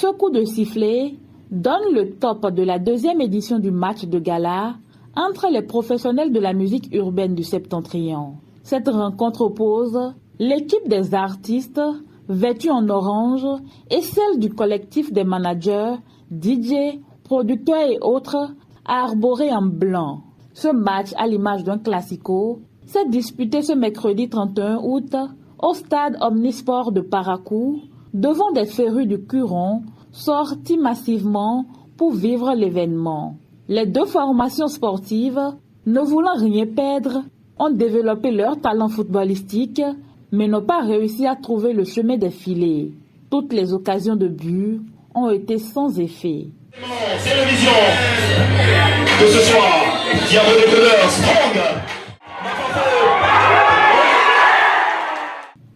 Ce coup de sifflet donne le top de la deuxième édition du match de gala entre les professionnels de la musique urbaine du Septentrion. Cette rencontre oppose l'équipe des artistes vêtus en orange et celle du collectif des managers, DJ, producteurs et autres arborés en blanc. Ce match, à l'image d'un classico, s'est disputé ce mercredi 31 août au stade Omnisport de Parakou, devant des férus du Curon sortis massivement pour vivre l'événement. Les deux formations sportives, ne voulant rien perdre, ont développé leur talent footballistique, mais n'ont pas réussi à trouver le chemin des filets. Toutes les occasions de but ont été sans effet. C'est la vision de ce soir qui a des couleurs strong.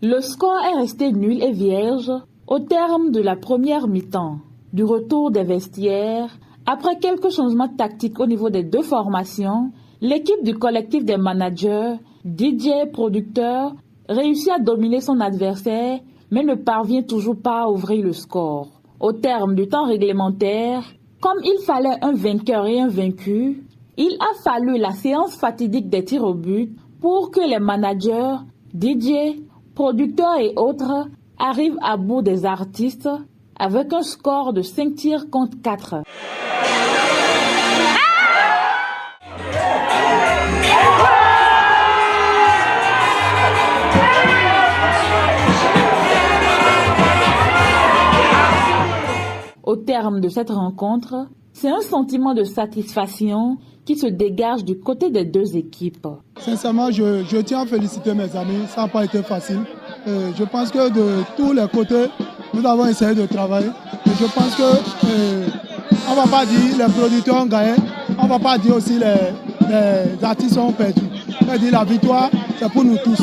Le score est resté nul et vierge au terme de la première mi-temps. Du retour des vestiaires, après quelques changements tactiques au niveau des deux formations, l'équipe du collectif des managers, DJ, producteurs, réussit à dominer son adversaire, mais ne parvient toujours pas à ouvrir le score. Au terme du temps réglementaire, comme il fallait un vainqueur et un vaincu, il a fallu la séance fatidique des tirs au but pour que les managers, DJ, producteurs et autres arrivent à bout des artistes avec un score de 5 tirs contre 4. Au terme de cette rencontre, c'est un sentiment de satisfaction qui se dégage du côté des deux équipes. Sincèrement, je tiens à féliciter mes amis, ça n'a pas été facile. Je pense que de tous les côtés, nous avons essayé de travailler. Et je pense qu'on ne va pas dire les producteurs ont gagné, on ne va pas dire aussi les artistes ont perdu. On va dire la victoire, c'est pour nous tous.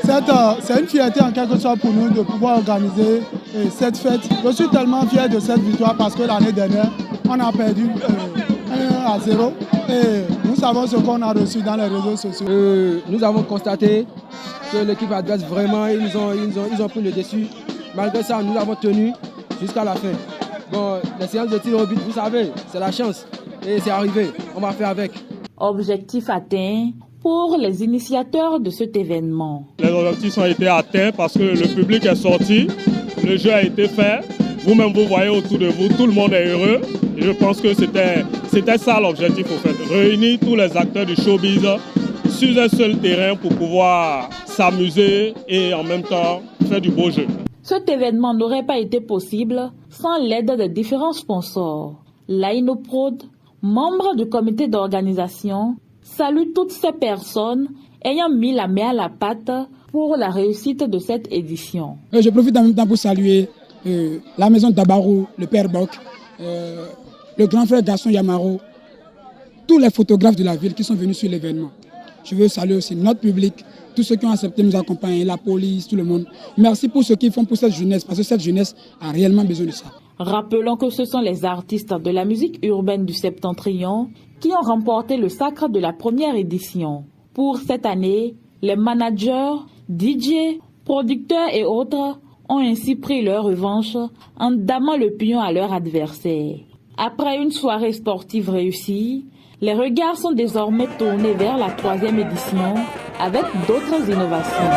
C'est une fierté en quelque sorte pour nous de pouvoir organiser cette fête. Je suis tellement fier de cette victoire parce que l'année dernière, on a perdu 1-0 et nous savons ce qu'on a reçu dans les réseaux sociaux. Nous avons constaté que l'équipe adverse, vraiment, ils ont pris le dessus. Malgré ça, nous avons tenu jusqu'à la fin. Bon, les séances de tir au but, vous savez, c'est la chance et c'est arrivé. On va faire avec. Objectif atteint pour les initiateurs de cet événement. Les objectifs ont été atteints parce que le public est sorti, le jeu a été fait. Vous-même, vous voyez autour de vous, tout le monde est heureux. Et je pense que c'était ça l'objectif, au fait. Réunir tous les acteurs du showbiz sur un seul terrain pour pouvoir s'amuser et en même temps faire du beau jeu. Cet événement n'aurait pas été possible sans l'aide des différents sponsors. L'Ainoprod, membre du comité d'organisation, salue toutes ces personnes ayant mis la main à la pâte pour la réussite de cette édition. Je profite en même temps pour saluer la maison d'Abarou, le père Boc, le grand frère Gaston Yamaro, tous les photographes de la ville qui sont venus sur l'événement. Je veux saluer aussi notre public, tous ceux qui ont accepté de nous accompagner, la police, tout le monde. Merci pour ce qu'ils font pour cette jeunesse, parce que cette jeunesse a réellement besoin de ça. Rappelons que ce sont les artistes de la musique urbaine du Septentrion qui ont remporté le sacre de la première édition. Pour cette année, les managers, DJ, producteurs et autres ont ainsi pris leur revanche en damant le pion à leur adversaire. Après une soirée sportive réussie, les regards sont désormais tournés vers la 3e édition avec d'autres innovations.